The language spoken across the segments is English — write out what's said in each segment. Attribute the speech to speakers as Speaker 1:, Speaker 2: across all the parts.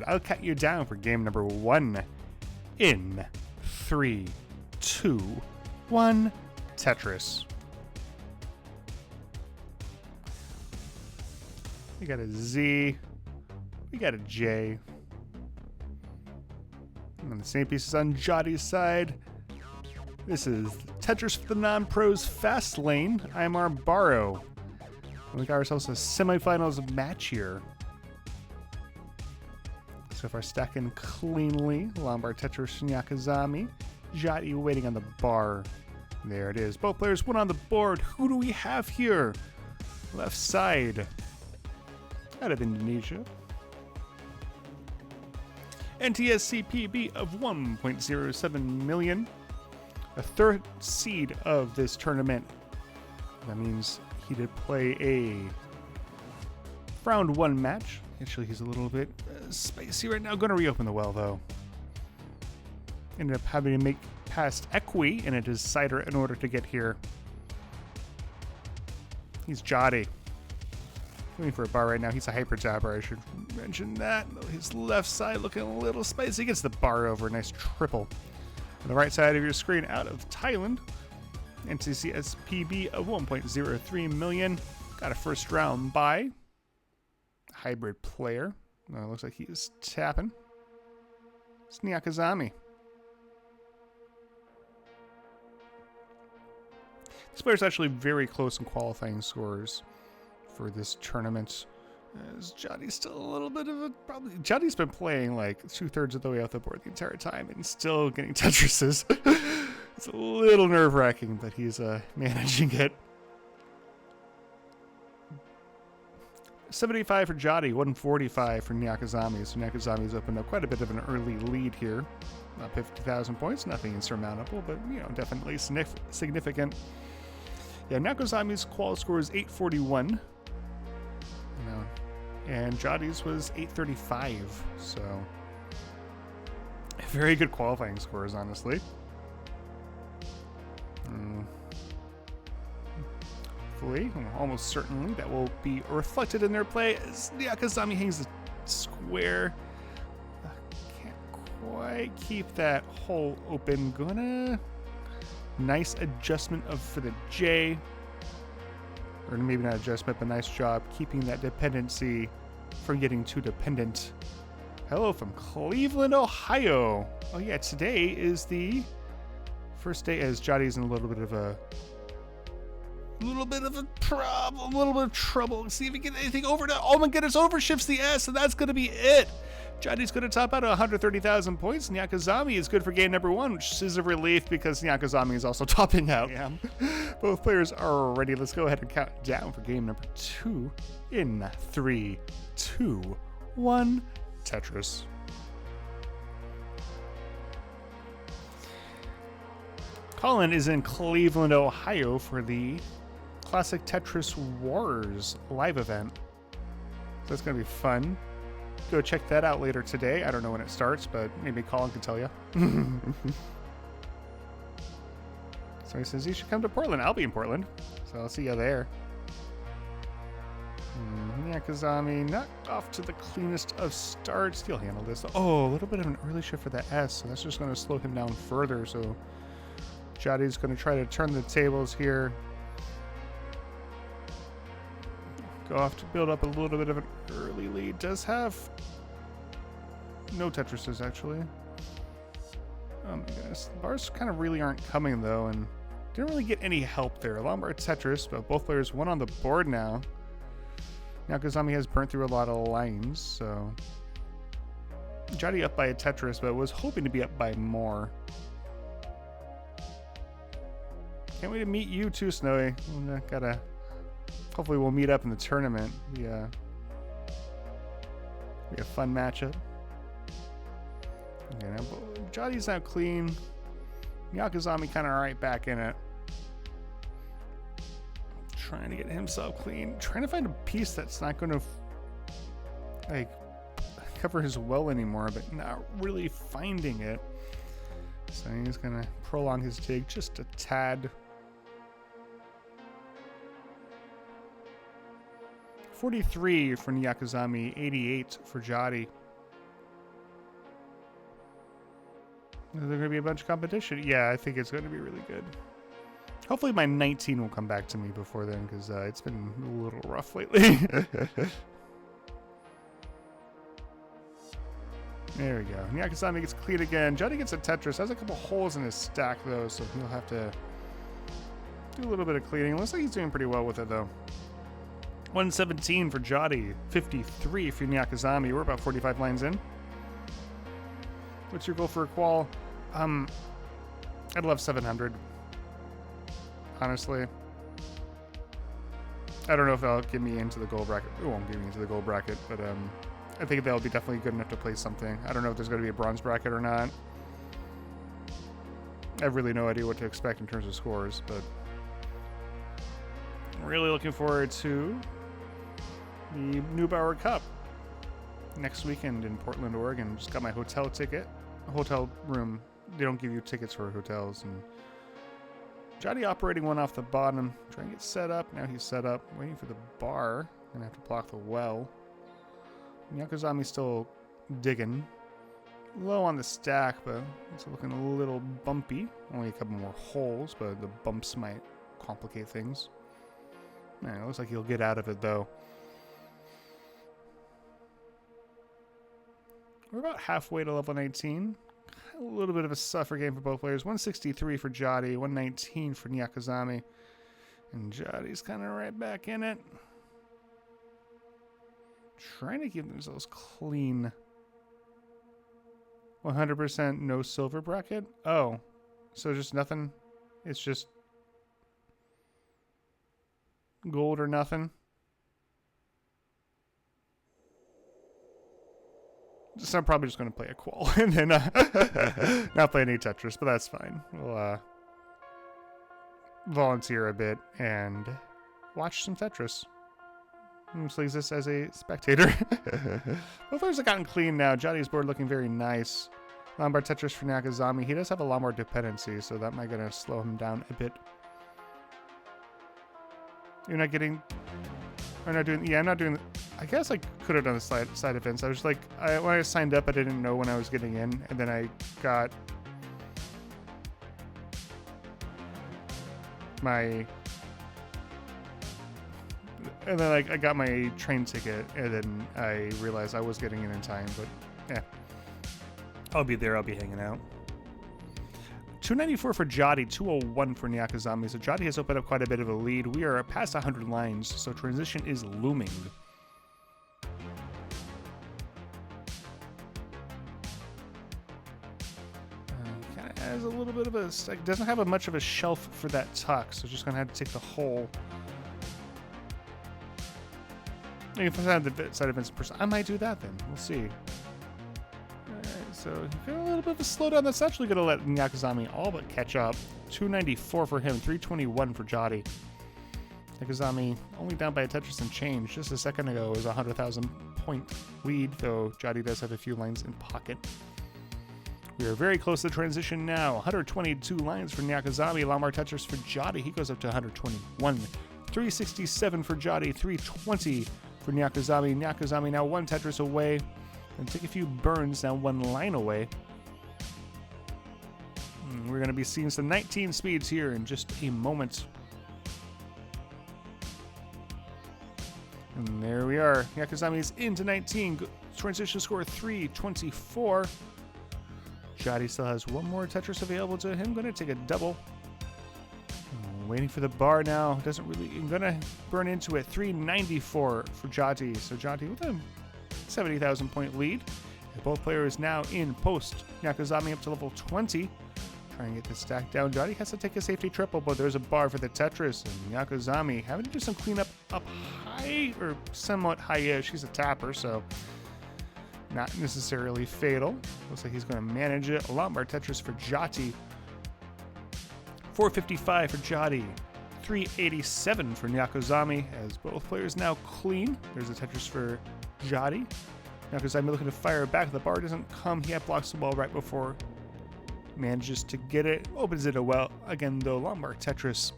Speaker 1: I'll count you down for game number 1 in 3, 2, 1. Tetris. We got a Z. We got a J. And the same pieces on Jotty's side. This is Tetris for the non-pros fast lane. I'm our Borrow. We got ourselves a semifinals match here. So far stacking cleanly. Lombard, Tetris, nyakozame. Jotty waiting on the bar. There it is. Both players went on the board. Who do we have here? Left side. Out of Indonesia. NTSCPB of 1.07 million. A third seed of this tournament. That means he did play a round 1 match. Actually, he's a little bit spicy right now. Going to reopen the well, though. Ended up having to make past Equi and a decider in order to get here. He's Jotty. Looking for a bar right now. He's a hyper tapper. I should mention that. His left side looking a little spicy. Gets the bar over. Nice triple. On the right side of your screen, out of Thailand, NTCSPB of 1.03 million. Got a first round bye. Hybrid player. Looks like he's tapping. It's nyakozame. This player's actually very close in qualifying scores for this tournament. As Jotty's still a little bit of a probably. Jotty's been playing like 2/3 of the way off the board the entire time and still getting Tetrises. It's a little nerve-wracking, but he's managing it. 75 for Jotty, 145 for nyakozame. So nyakozame's opened up quite a bit of an early lead here. Not 50,000 points, nothing insurmountable, but definitely significant. Yeah, nyakozame's qual score is 841. And Jotty's was 835, so very good qualifying scores, honestly. Hopefully, almost certainly, that will be reflected in their play as nyakozame hangs the square. Can't quite keep that hole open. Nice adjustment for the J. Or maybe not adjustment, but nice job keeping that dependency from getting too dependent. Hello from Cleveland, Ohio. Oh yeah, today is the first day as Jotty's in a little bit of a problem, a little bit of trouble. Let's see if he can get anything over to. Oh my goodness, overshifts the S, and that's gonna be it. Jotty's going to top out at 130,000 points. nyakozame is good for game number 1, which is a relief because nyakozame is also topping out. Yeah. Both players are ready. Let's go ahead and count down for game number 2 in 3, 2, 1. Tetris. Colin is in Cleveland, Ohio for the Classic Tetris Wars live event. So that's going to be fun. Go check that out later today. I don't know when it starts, but maybe Colin can tell you. So he says you should come to Portland. I'll be in Portland, so I'll see you there. Nyakozame not off to the cleanest of starts. He'll handle this. Oh, a little bit of an early shift for the S, so that's just going to slow him down further. So Jotty's going to try to turn the tables here. Go off to build up a little bit of an early lead. Does have no Tetrises, actually. Oh my goodness. The bars kind of really aren't coming, though, and didn't really get any help there. Lombard Tetris, but both players went on the board now. nyakozame has burnt through a lot of lines, so Jotty up by a Tetris, but was hoping to be up by more. Can't wait to meet you too, Snowy. Hopefully we'll meet up in the tournament. Be a fun matchup. Okay, now Jotty's now clean. nyakozame kind of right back in it. Trying to get himself clean. Trying to find a piece that's not going to cover his well anymore, but not really finding it. So he's going to prolong his dig just a tad. 43 for nyakozame, 88 for Jotty. Is there going to be a bunch of competition? Yeah, I think it's going to be really good. Hopefully my 19 will come back to me before then, because it's been a little rough lately. There we go. Nyakozame gets clean again. Johnny gets a Tetris. Has a couple holes in his stack, though, so he'll have to do a little bit of cleaning. Looks like he's doing pretty well with it, though. 117 for Jody. 53 for Nyakozame. We're about 45 lines in. What's your goal for a qual? I'd love 700. Honestly. I don't know if that'll get me into the goal bracket. It won't get me into the goal bracket, but I think that'll be definitely good enough to play something. I don't know if there's going to be a bronze bracket or not. I have really no idea what to expect in terms of scores, but I'm really looking forward to the Neubauer Cup next weekend in Portland, Oregon. Just got my hotel ticket, a hotel room. They don't give you tickets for hotels. And Johnny operating one off the bottom, trying to get set up. Now he's set up, waiting for the bar. Gonna have to block the well. Nyakozame's still digging. Low on the stack, but it's looking a little bumpy. Only a couple more holes, but the bumps might complicate things. Man, it looks like he'll get out of it, though. We're about halfway to level 19. A little bit of a suffer game for both players. 163 for Jody, 119 for Nyakozame. And Jody's kind of right back in it. Trying to keep themselves clean. 100% no silver bracket? Oh, so just nothing? It's just gold or nothing? So I'm probably just going to play a qual and then not play any Tetris, but that's fine. We'll volunteer a bit and watch some Tetris. Mostly exist as a spectator. Both players have gotten clean now. Johnny's board looking very nice. Lombard Tetris for Nyakozame. He does have a Lombard dependency, so that might gonna slow him down a bit. You're not getting... I'm not doing... Yeah, I'm not doing... I guess I could have done the side events. I was like... when I signed up, I didn't know when I was getting in, and then I got... my... And then I got my train ticket, and then I realized I was getting in time, but yeah. I'll be there, I'll be hanging out. 294 for Jody, 201 for Nyakozame. So Jody has opened up quite a bit of a lead. We are past 100 lines, so transition is looming. Kind of has a little bit of a... doesn't have much of a shelf for that tuck, so just going to have to take the hole. You can have the side events person. I might do that then. We'll see. Alright, so got a little bit of a slowdown. That's actually going to let Nyakozame all but catch up. 294 for him, 321 for Jody. Nyakozame only down by a Tetris and change. Just a second ago it was a 100,000 point lead, though Jody does have a few lines in pocket. We are very close to transition now. 122 lines for Nyakozame. Lombard Tetris for Jody. He goes up to 121. 367 for Jody. 320 for Nyakozame. Nyakozame now one Tetris away. And take a few burns, now one line away. And we're going to be seeing some 19 speeds here in just a moment. And there we are. Nyakozame is into 19. Transition score 324. Jody still has one more Tetris available to him. Going to take a double. Waiting for the bar now. Doesn't really... I'm going to burn into it. 394 for Jody. So Jody with a 70,000 point lead. And both players now in post. Nyakozame up to level 20. Trying to get this stack down. Jody has to take a safety triple, but there's a bar for the Tetris. And Nyakozame having to do some cleanup up high, or somewhat high-ish. He's a tapper, so not necessarily fatal. Looks like he's going to manage it. A lot more Tetris for Jody. 455 for Jody, 387 for Nyakozame, as both players now clean. There's a Tetris for Jody. Nyakozame looking to fire back. The bar doesn't come. He blocks the wall right before. Manages to get it. Opens it well. Again, though, Lombard Tetris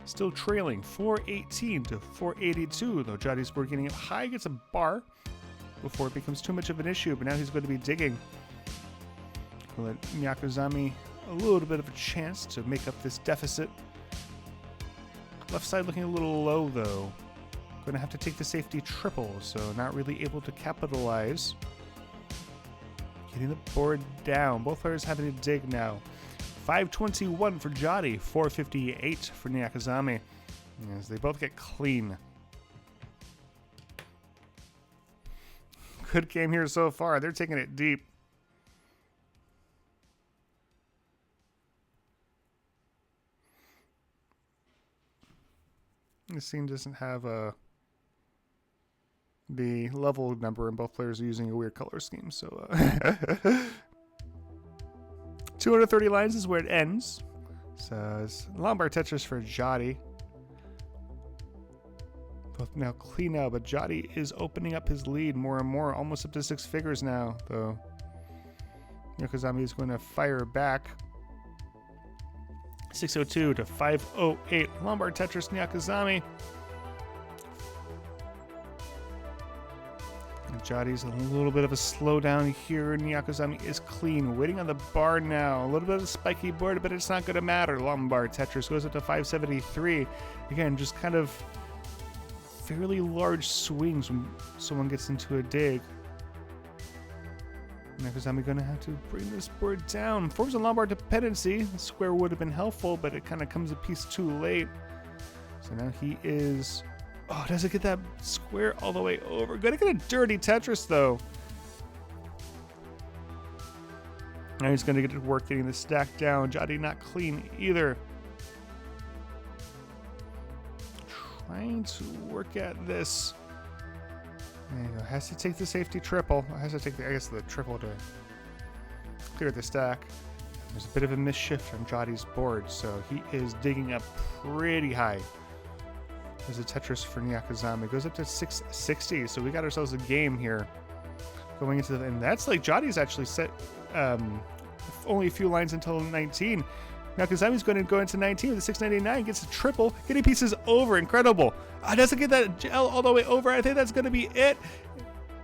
Speaker 1: still trailing 418 to 482, though Jody's board getting up high, gets a bar before it becomes too much of an issue, but now he's going to be digging. Gonna let nyakozame a little bit of a chance to make up this deficit. Left side looking a little low though. Gonna have to take the safety triple, so not really able to capitalize. Getting the board down. Both players having to dig now. 521 for Jati, 458 for nyakozame, as they both get clean. Good game here so far. They're taking it deep. This scene doesn't have the level number, and both players are using a weird color scheme. So 230 lines is where it ends. So it's Lombard Tetris for Jati. Both now clean now, but Jati is opening up his lead more and more, almost up to 6 figures now, though. nyakozame is going to fire back. 602 to 508. Lombard Tetris nyakozame. Jati's a little bit of a slowdown here. nyakozame is clean, waiting on the bar now. A little bit of a spiky board, but it's not going to matter. Lombard Tetris goes up to 573. Again, just kind of fairly large swings when someone gets into a dig. nyakozame going to have to bring this board down. Forms a Lombard dependency. The square would have been helpful, but it kind of comes a piece too late. So now he is... Oh, does it get that square all the way over? Gonna get a dirty Tetris, though. Now he's gonna get to work getting the stack down. Jati not clean either. Trying to work at this. There you go. Has to take the safety triple. Has to take the, I guess, the triple to clear the stack. There's a bit of a mischief on Jati's board, so he is digging up pretty high. There's a Tetris for nyakozame. It goes up to 660, so we got ourselves a game here. Going into the, and that's like Jati's actually set only a few lines until 19. nyakozame's going to go into 19 with a 699, gets a triple, getting pieces over. Incredible. Doesn't get that gel all the way over. I think that's going to be it.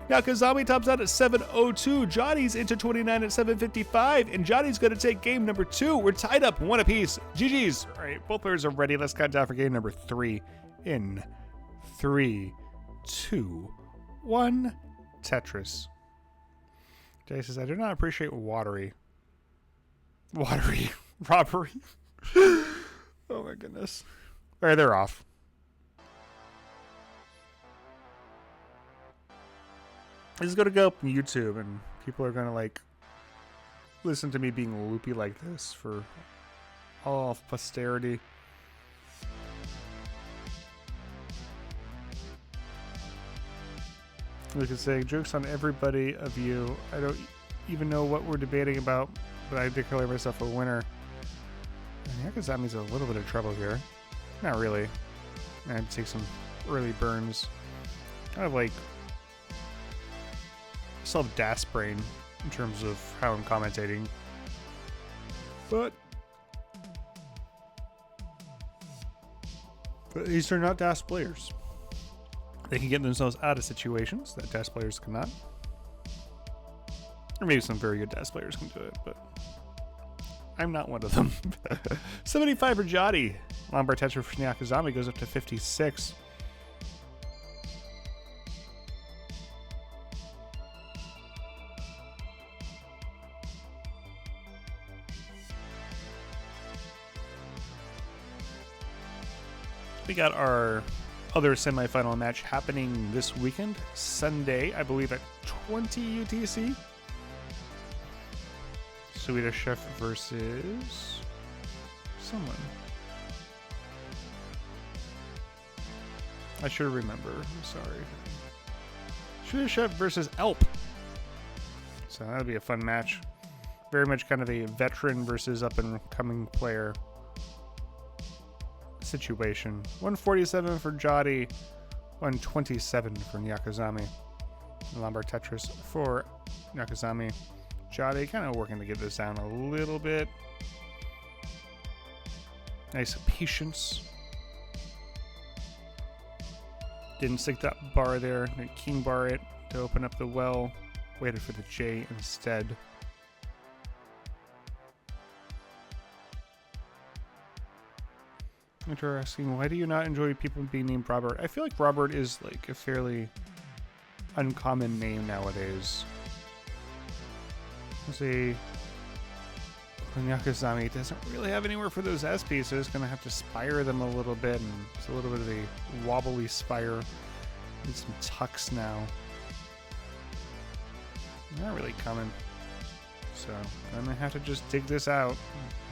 Speaker 1: nyakozame tops out at 702. Jati's into 29 at 755, and Jati's going to take game number 2. We're tied up 1 apiece. GG's. All right, both players are ready. Let's count down for game number 3 in 3, 2, 1. Tetris. Jay says, I do not appreciate watery robbery. Oh my goodness. All right, they're off. This is going to go up on YouTube, and people are going to like listen to me being loopy like this for all of posterity. We could say jokes on everybody of you. I don't even know what we're debating about, but I declare myself a winner. And nyakozame's a little bit of trouble here. Not really. I had to take some early burns. Kind of like self-DAS brain in terms of how I'm commentating. But these are not DAS players. They can get themselves out of situations that DAS players cannot. Or maybe some very good DAS players can do it, but I'm not one of them. 75 for Jati. Lombard Tetris for nyakozame goes up to 56. We got our other semifinal match happening this weekend, Sunday, I believe at 20 UTC. Swedish Chef versus someone. I should remember. I'm sorry. Swedish Chef versus Elp. So that'll be a fun match. Very much kind of a veteran versus up and coming player situation. 147 for Jati, 127 for nyakozame. Lombard Tetris for nyakozame. Jati kind of working to get this down a little bit. Nice patience. Didn't stick that bar there. Didn't king bar it to open up the well. Waited for the J instead. Interesting. Why do you not enjoy people being named Robert? I feel like Robert is like a fairly uncommon name nowadays. Let's see. Nyakozame doesn't really have anywhere for those S pieces. Gonna have to spire them a little bit, and it's a little bit of a wobbly spire. Need some tucks now. Not really coming. So I'm gonna have to just dig this out.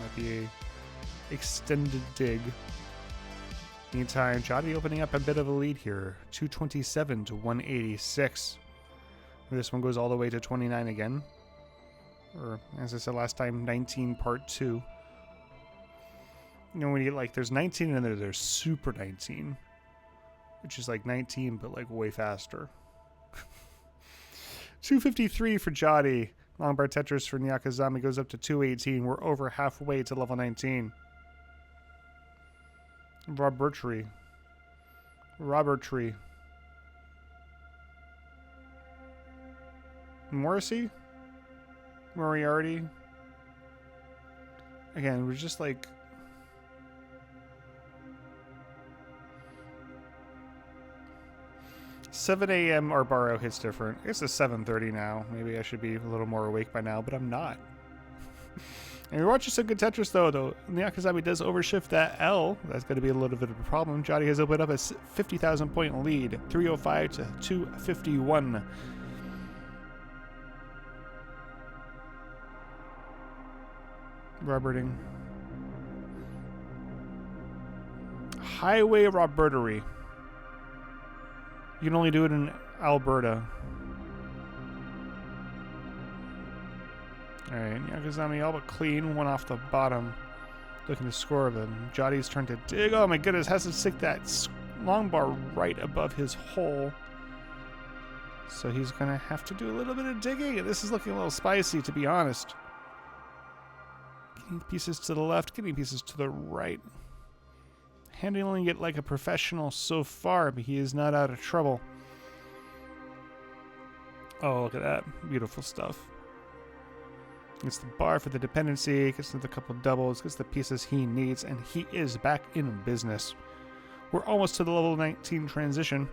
Speaker 1: Might be a extended dig. Meantime, Jotty opening up a bit of a lead here. 227 to 186. This one goes all the way to 29 again. Or, as I said last time, 19 part 2. You know, when you get like, there's 19 and then there's Super 19. Which is like 19, but like way faster. 253 for Jotty. Long bar Tetris for Nyakozame goes up to 218. We're over halfway to level 19. Robertry. Morrissey? Moriarty? Again, we're just like... $7 a.m. our Baro hits different. I guess it's 7:30 now. Maybe I should be a little more awake by now, but I'm not. And you're watching some good Tetris though. Nyakozame does overshift that L. That's going to be a little bit of a problem. Jotty has opened up a 50,000 point lead. 305 to 251. Roberting. Highway Robertery. You can only do it in Alberta. Alright, Nyakozame all but clean. One off the bottom. Looking to score them. Jotty's trying to dig. Oh my goodness, has to stick that long bar right above his hole. So he's going to have to do a little bit of digging. This is looking a little spicy, to be honest. Getting pieces to the left, getting pieces to the right. Handling it like a professional so far, but he is not out of trouble. Oh, look at that. Beautiful stuff. Gets the bar for the dependency, gets another couple doubles, gets the pieces he needs, and he is back in business. We're almost to the level 19 transition.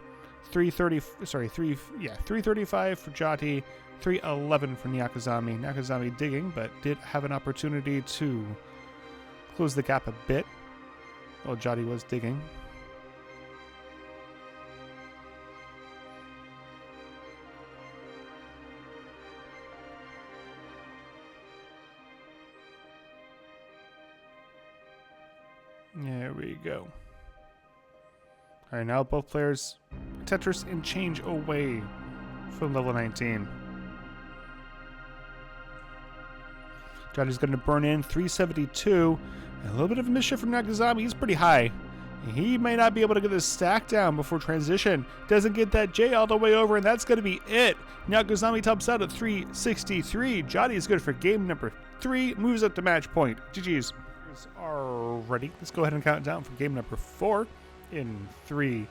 Speaker 1: 335 for Jotty, 311 for Nyakozame. Nyakozame digging, but did have an opportunity to close the gap a bit. Well, Jotty was digging. There we go. All right, now both players Tetris and change away from level 19. Jotty's going to burn in 372. And a little bit of a mischief from Nyakozame. He's pretty high. He may not be able to get this stack down before transition. Doesn't get that J all the way over, and that's going to be it. Nyakozame tops out at 363. Jotty is good for game number 3. Moves up to match point. GG's are ready. Let's go ahead and count down for game number 4 in 3,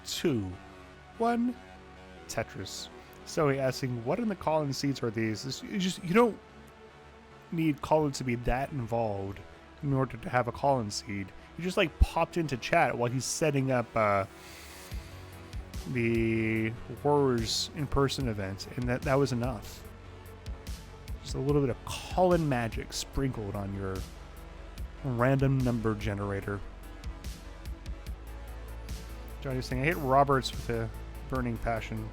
Speaker 1: 2, 1. Tetris. So he asking, what in the call-in seats are these? You don't need call-in to be that involved in order to have a call-in seed. He just like popped into chat while he's setting up the Horrors in-person event, and that was enough. Just a little bit of call-in magic sprinkled on your random number generator. Johnny's saying, I hate Roberts with a burning passion.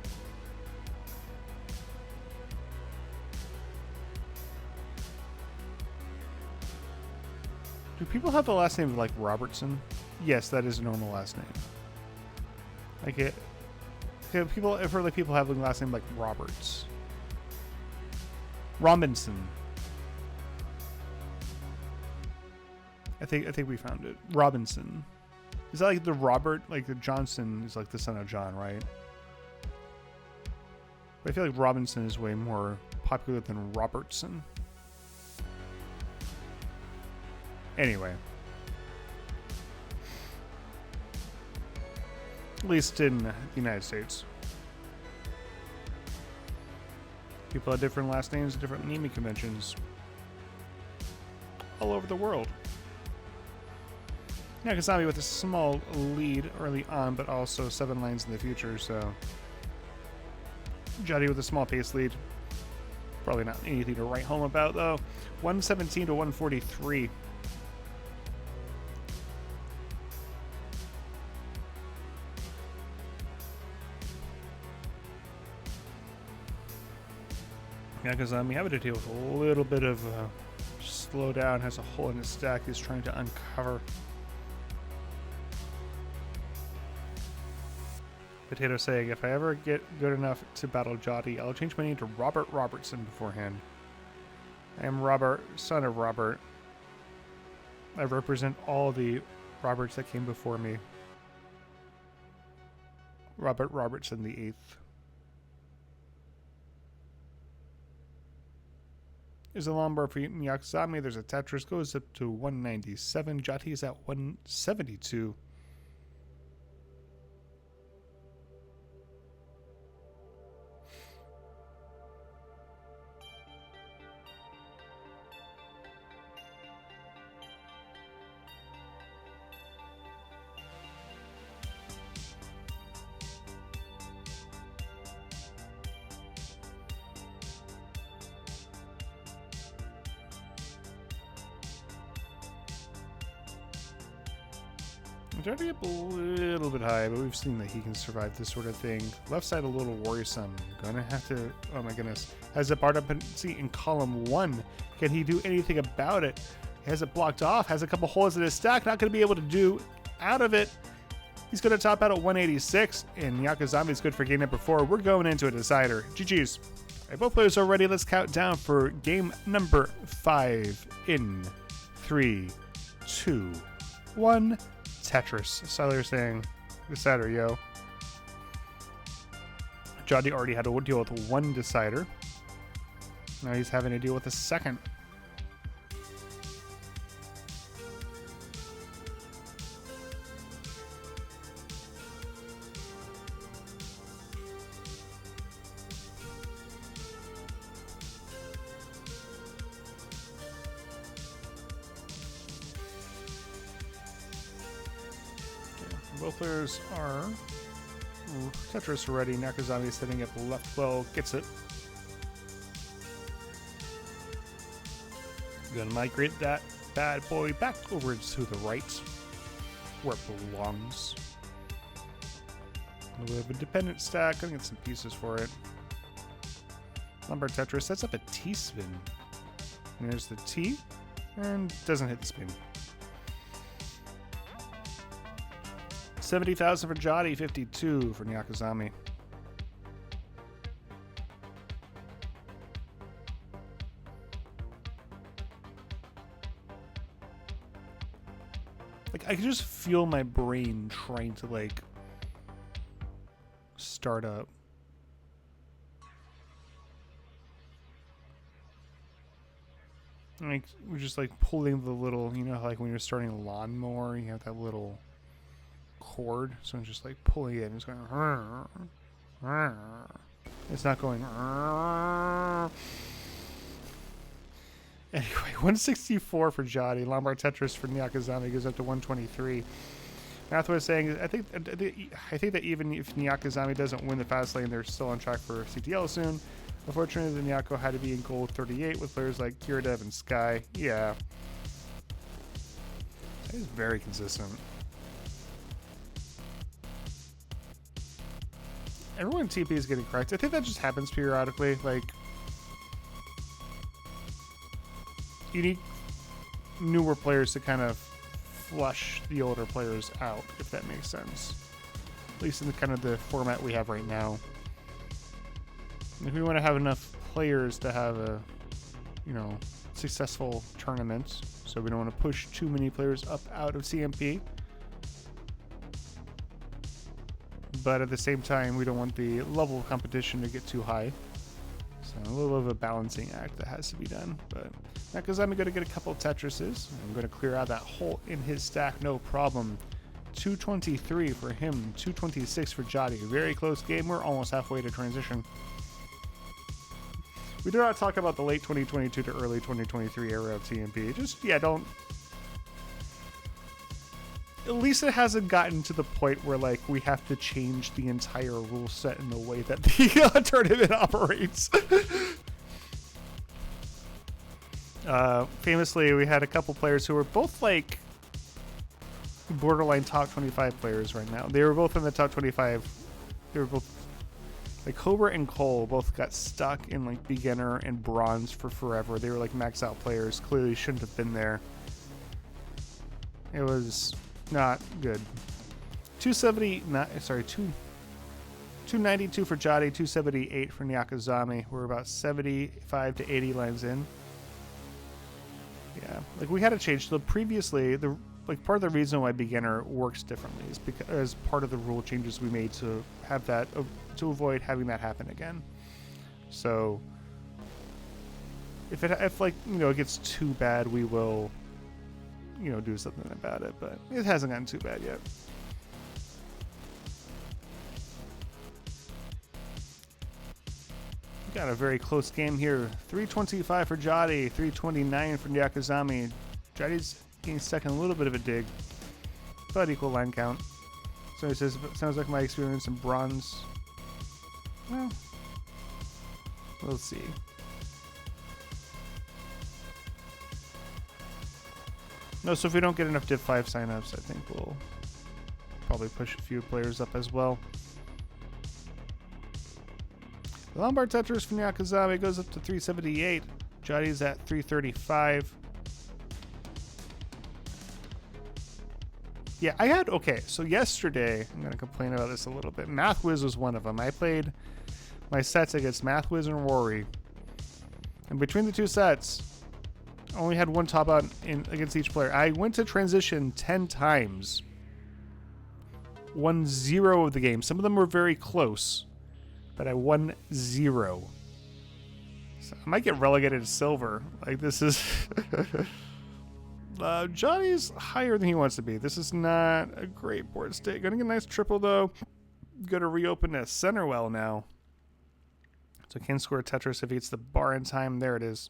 Speaker 1: Do people have the last name of like Robertson? Yes, that is a normal last name. Like it. People, I've heard like people have the last name like Roberts. Robinson. I think we found it. Robinson. Is that like the Robert? Like the Johnson is like the son of John, right? But I feel like Robinson is way more popular than Robertson. Anyway. At least in the United States. People have different last names, different naming conventions all over the world. Nyakozame with a small lead early on, but also 7 lines in the future, so Jati with a small pace lead. Probably not anything to write home about, though. 117 to 143. Nyakozame having to deal with a little bit of slowdown, has a hole in his stack he's trying to uncover. Potato saying, if I ever get good enough to battle Jati, I'll change my name to Robert Robertson beforehand. I am Robert, son of Robert. I represent all the Roberts that came before me. Robert Robertson the 8th. There's a long bar for Nyakozame. There's a Tetris. Goes up to 197. Jati is at 172. It's already up a little bit high, but we've seen that he can survive this sort of thing. Left side a little worrisome. Gonna have to, oh my goodness. Has a barred up in column 1. Can he do anything about it? He has it blocked off, has a couple holes in his stack, not gonna be able to do out of it. He's gonna top out at 186, and Nyakozame is good for game number 4. We're going into a decider. GG's. All right, both players are ready. Let's count down for game number 5 in 3, 2, 1. Tetris. Siler saying, decider, yo. Jati already had to deal with 1 decider. Now he's having to deal with a second. Both players are Tetris ready. Nyakozame is setting up left well, gets it. Gonna migrate that bad boy back over to the right, where it belongs. We have a dependent stack. Gonna get some pieces for it. Lombard Tetris sets up a T spin. And there's the T, and doesn't hit the spin. 70,000 for Jati, 52 for Nyakozame. Like, I can just feel my brain trying to, like, start up. Like, we're just, like, pulling the little, you know, like when you're starting a lawnmower, you have that little cord, so I'm just like pulling it and it's going it's not going anyway. 164 for Jati. Lombard Tetris for Nyakozame goes up to 123. Math was saying, I think that even if Nyakozame doesn't win the fast lane, they're still on track for CTL soon. Unfortunately, the Nyako had to be in gold 38 with players like Kiradev and Sky. Yeah, that is very consistent. Everyone in TP is getting cracked. I think that just happens periodically. Like, you need newer players to kind of flush the older players out, if that makes sense. At least in the kind of the format we have right now. If we want to have enough players to have a, you know, successful tournament, so we don't want to push too many players up out of CMP. But at the same time, we don't want the level of competition to get too high. So a little of a balancing act that has to be done. But Nyakozame going to get a couple of Tetrises. I'm going to clear out that hole in his stack, no problem. 223 for him, 226 for Jati. Very close game. We're almost halfway to transition. We do not talk about the late 2022 to early 2023 era of TMP. Just, yeah, don't at least it hasn't gotten to the point where like we have to change the entire rule set in the way that the tournament operates. Famously, we had a couple players who were both like borderline top 25 players right now. They were both in the top 25. They were both like Cobra and Cole both got stuck in like beginner and bronze for forever. They were like max out players. Clearly shouldn't have been there. It was not good. 292 for Jati, 278 for nyakozame. We're about 75 to 80 lines in. Yeah, like we had to change. So previously, like part of the reason why beginner works differently is because part of the rule changes we made to have that to avoid having that happen again. So if like it gets too bad, we will do something about it. But it hasn't gotten too bad yet. Got a very close game here. 325 for Jati, 329 for nyakozame. Jati's getting stuck in a little bit of a dig, but equal line count. So he says, sounds like my experience in bronze. Well, we'll see. No, so if we don't get enough Div 5 signups, I think we'll probably push a few players up as well. The Lombard Tetris from nyakozame goes up to 378. Jati's at 335. Yeah, okay, so yesterday, I'm going to complain about this a little bit. MathWiz was one of them. I played my sets against MathWiz and Rory. And between the two sets, I only had one top out against each player. I went to transition 10 times. Won 0 of the game. Some of them were very close, but I won 0. So I might get relegated to silver. Like, this is... Johnny's higher than he wants to be. This is not a great board state. Gonna get a nice triple, though. Gonna reopen a center well now. So can score Tetris if he hits the bar in time. There it is.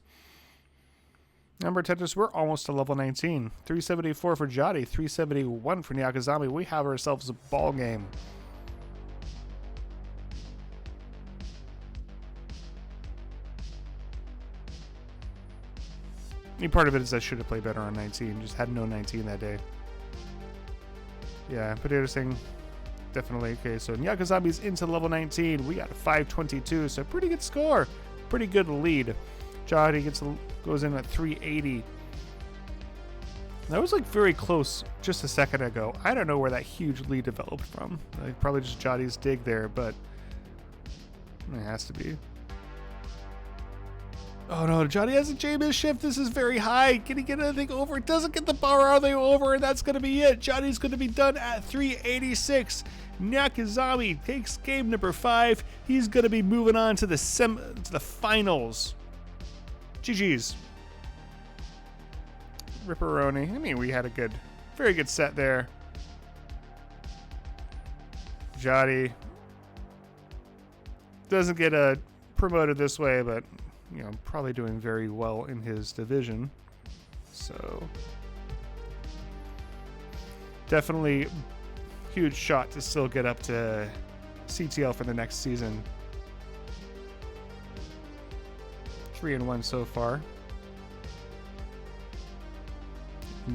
Speaker 1: Number Tetris, we're almost to level 19. 374 for Jati, 371 for nyakozame. We have ourselves a ball game. Part of it is I should have played better on 19. Just had no 19 that day. Yeah, Potato Sing, definitely. Okay, so nyakozame's into level 19. We got a 522, so pretty good score. Pretty good lead. Jati goes in at 380. That was like very close just a second ago. I don't know where that huge lead developed from. Like probably just Jati's dig there, but it has to be. Oh no, Jati has a J-miss shift. This is very high. Can he get anything over? It doesn't get the bar all the way over, and that's going to be it. Jati's going to be done at 386. nyakozame takes game number 5. He's going to be moving on to the finals. GG's. Ripperoni. I mean, we had a very good set there. Jati doesn't get promoted this way, but probably doing very well in his division. So definitely huge shot to still get up to CTL for the next season. 3-1 so far.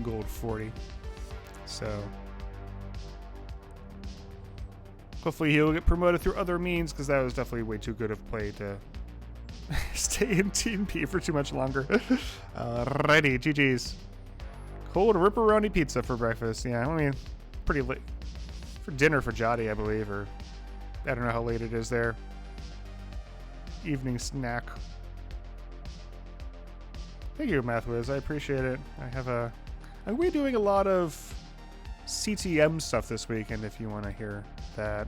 Speaker 1: Gold 40. So hopefully he'll get promoted through other means, because that was definitely way too good of play to stay in Team P for too much longer. Alrighty, GG's. Cold ripperoni pizza for breakfast. Yeah, I mean, pretty late. For dinner for Jati, I believe, or I don't know how late it is there. Evening snack. Thank you, MathWiz. I appreciate it. I'm going to be doing a lot of CTM stuff this weekend if you want to hear that.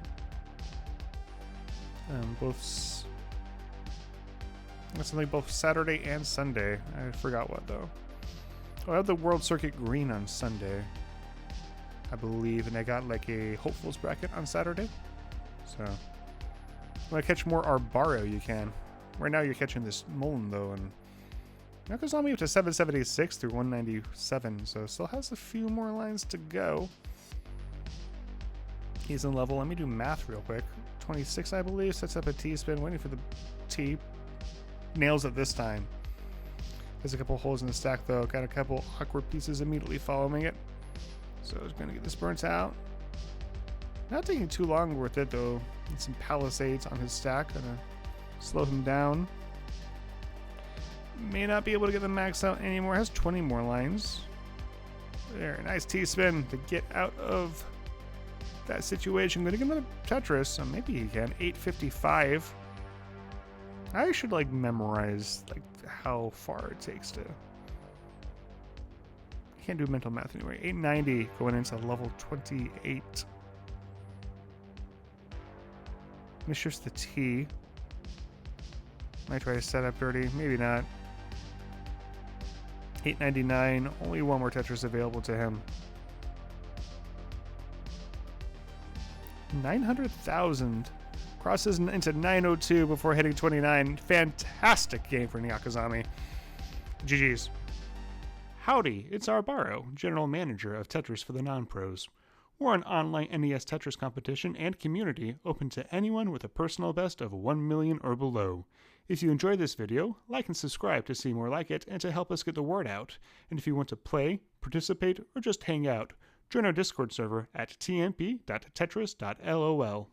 Speaker 1: That's something both Saturday and Sunday. I forgot what though. Oh, I have the World Circuit Green on Sunday, I believe, and I got like a Hopefuls bracket on Saturday. So if you want to catch more Arbaro, you can. Right now you're catching this Mullen though, and that goes on me up to 776 through 197, so still has a few more lines to go. He's in level. Let me do math real quick. 26, I believe. Sets up a T-spin, waiting for the T. Nails it this time. There's a couple holes in the stack, though. Got a couple awkward pieces immediately following it. So I was going to get this burnt out. Not taking too long with it, though. Need some palisades on his stack. Gonna slow him down. May not be able to get the max out anymore. Has 20 more lines. There, nice T-spin to get out of that situation. Gonna get another Tetris, so maybe he can. 855. I should like memorize like how far it takes to. Can't do mental math anyway. 890 going into level 28. Misses the T. Might try to set up dirty, maybe not. 899, only one more Tetris available to him. 900,000. Crosses into 902 before hitting 29. Fantastic game for nyakozame. GG's. Howdy, it's Arbaro, General Manager of Tetris for the Non-Pros. We're an online NES Tetris competition and community open to anyone with a personal best of 1 million or below. If you enjoyed this video, like and subscribe to see more like it and to help us get the word out. And if you want to play, participate, or just hang out, join our Discord server at tmp.tetris.lol.